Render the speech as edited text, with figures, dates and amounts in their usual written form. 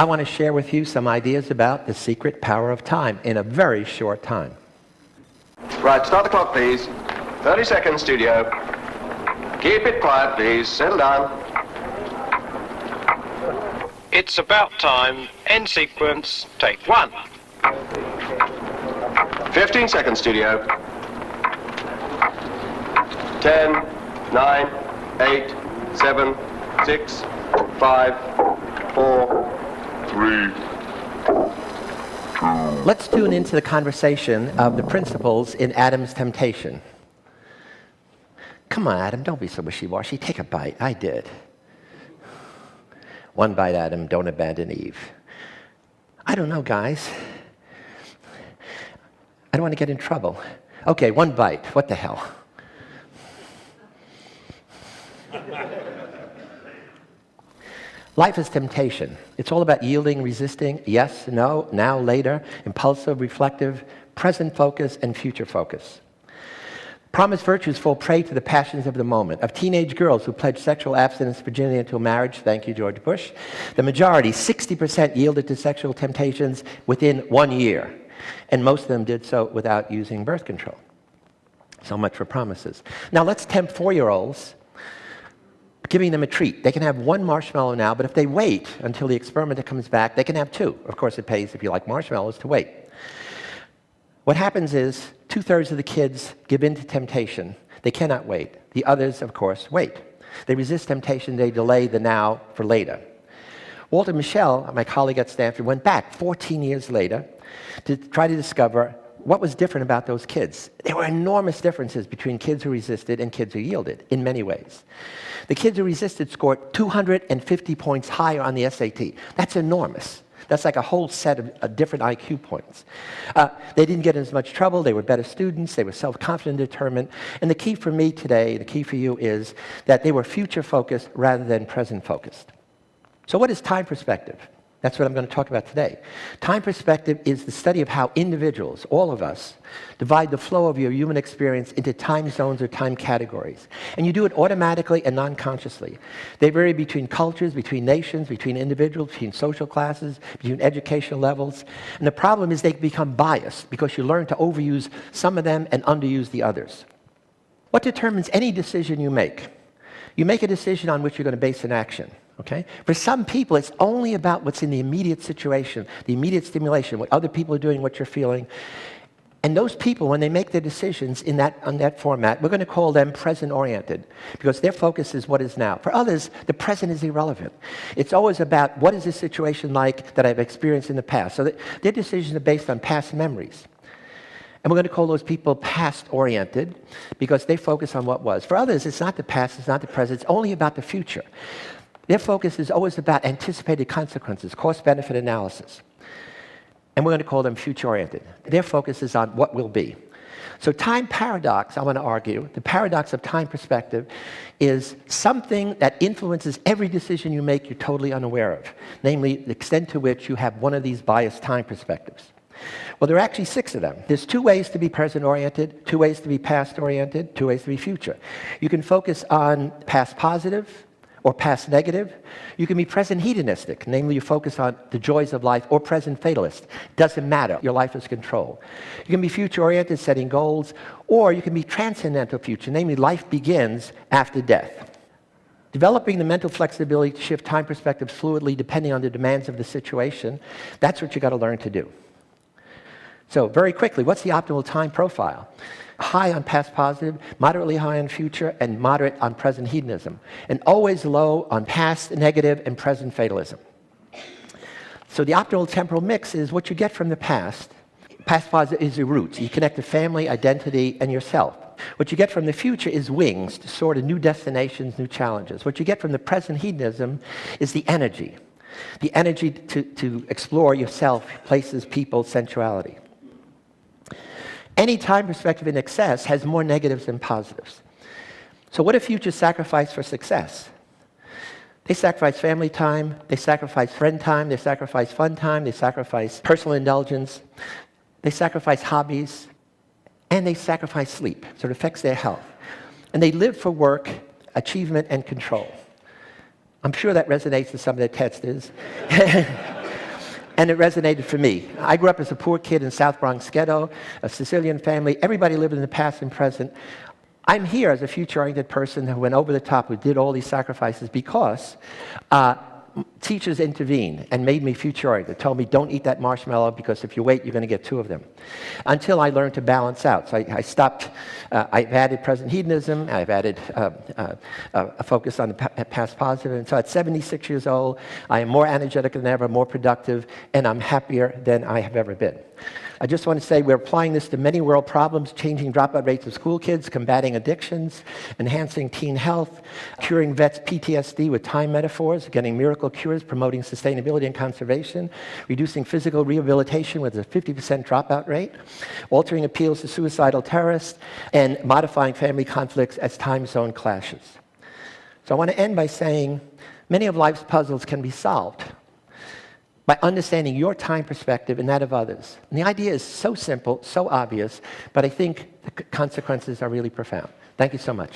I want to share with you some ideas about the secret power of time in a very short time. Right, start the clock, please. 30 seconds, studio. Keep it quiet, please. Settle down. It's about time. End sequence. Take one. 15 seconds, studio. 10, 9, 8, 7, 6, 5, 4, 3. Let's tune into the conversation of the principles in Adam's temptation. Come on, Adam, don't be so wishy-washy. Take a bite. I did. One bite, Adam. Don't abandon Eve. I don't know, guys. I don't want to get in trouble. Okay, one bite. What the hell? Life is temptation. It's all about yielding, resisting, yes, no, now, later, impulsive, reflective, present focus, and future focus. Promised virtues fall prey to the passions of the moment. Of teenage girls who pledged sexual abstinence, virginity until marriage, thank you, George Bush, the majority, 60%, yielded to sexual temptations within 1 year. And most of them did so without using birth control. So much for promises. Now let's tempt 4-year-olds, giving them a treat. They can have 1 marshmallow now, but if they wait until the experimenter comes back, they can have 2. Of course, it pays, if you like marshmallows, to wait. What happens is 2/3 of the kids give in to temptation. They cannot wait. The others, of course, wait. They resist temptation. They delay the now for later. Walter Mischel, my colleague at Stanford, went back 14 years later to try to discover what was different about those kids. There were enormous differences between kids who resisted and kids who yielded, in many ways. The kids who resisted scored 250 points higher on the SAT. That's enormous. That's like a whole set of different IQ points. They didn't get in as much trouble. They were better students. They were self-confident, determined. And the key for me today, the key for you, is that they were future-focused rather than present-focused. So what is time perspective? That's what I'm going to talk about today. Time perspective is the study of how individuals, all of us, divide the flow of your human experience into time zones or time categories. And you do it automatically and non-consciously. They vary between cultures, between nations, between individuals, between social classes, between educational levels. And the problem is they become biased because you learn to overuse some of them and underuse the others. What determines any decision you make? You make a decision on which you're going to base an action. Okay? For some people, it's only about what's in the immediate situation, the immediate stimulation, what other people are doing, what you're feeling. And those people, when they make their decisions on that format, we're going to call them present-oriented, because their focus is what is now. For others, the present is irrelevant. It's always about what is this situation like that I've experienced in the past. So their decisions are based on past memories. And we're going to call those people past-oriented, because they focus on what was. For others, it's not the past, it's not the present, it's only about the future. Their focus is always about anticipated consequences, cost-benefit analysis. And we're going to call them future-oriented. Their focus is on what will be. So time paradox, I want to argue, the paradox of time perspective is something that influences every decision you make you're totally unaware of, namely the extent to which you have one of these biased time perspectives. Well, there are actually 6 of them. There's 2 ways to be present-oriented, 2 ways to be past-oriented, 2 ways to be future. You can focus on past positive, or past negative. You can be present hedonistic, namely you focus on the joys of life, or present fatalist. Doesn't matter, your life is controlled. You can be future-oriented, setting goals, or you can be transcendental future, namely life begins after death. Developing the mental flexibility to shift time perspectives fluidly depending on the demands of the situation, that's what you got to learn to do. So very quickly, what's the optimal time profile? High on past positive, moderately high on future, and moderate on present hedonism. And always low on past negative and present fatalism. So the optimal temporal mix is what you get from the past. Past positive is your roots. You connect to family, identity, and yourself. What you get from the future is wings to soar to new destinations, new challenges. What you get from the present hedonism is the energy. The energy to explore yourself, places, people, sensuality. Any time perspective in excess has more negatives than positives. So what if futures sacrifice for success? They sacrifice family time, they sacrifice friend time, they sacrifice fun time, they sacrifice personal indulgence, they sacrifice hobbies, and they sacrifice sleep. So it affects their health. And they live for work, achievement, and control. I'm sure that resonates with some of the testers. And it resonated for me. I grew up as a poor kid in South Bronx ghetto, a Sicilian family. Everybody lived in the past and present. I'm here as a future-oriented person who went over the top, who did all these sacrifices because teachers intervened and made me future-oriented. Told me, don't eat that marshmallow because if you wait, you're going to get 2 of them. Until I learned to balance out. So I stopped. I've added present hedonism. I've added a focus on the past positive. And so at 76 years old, I am more energetic than ever, more productive, and I'm happier than I have ever been. I just want to say we're applying this to many world problems, changing dropout rates of school kids, combating addictions, enhancing teen health, curing vets' PTSD with time metaphors, getting miracle cures, promoting sustainability and conservation, reducing physical rehabilitation with a 50% dropout rate, altering appeals to suicidal terrorists, and modifying family conflicts as time zone clashes. So I want to end by saying many of life's puzzles can be solved by understanding your time perspective and that of others. And the idea is so simple, so obvious, but I think the consequences are really profound. Thank you so much.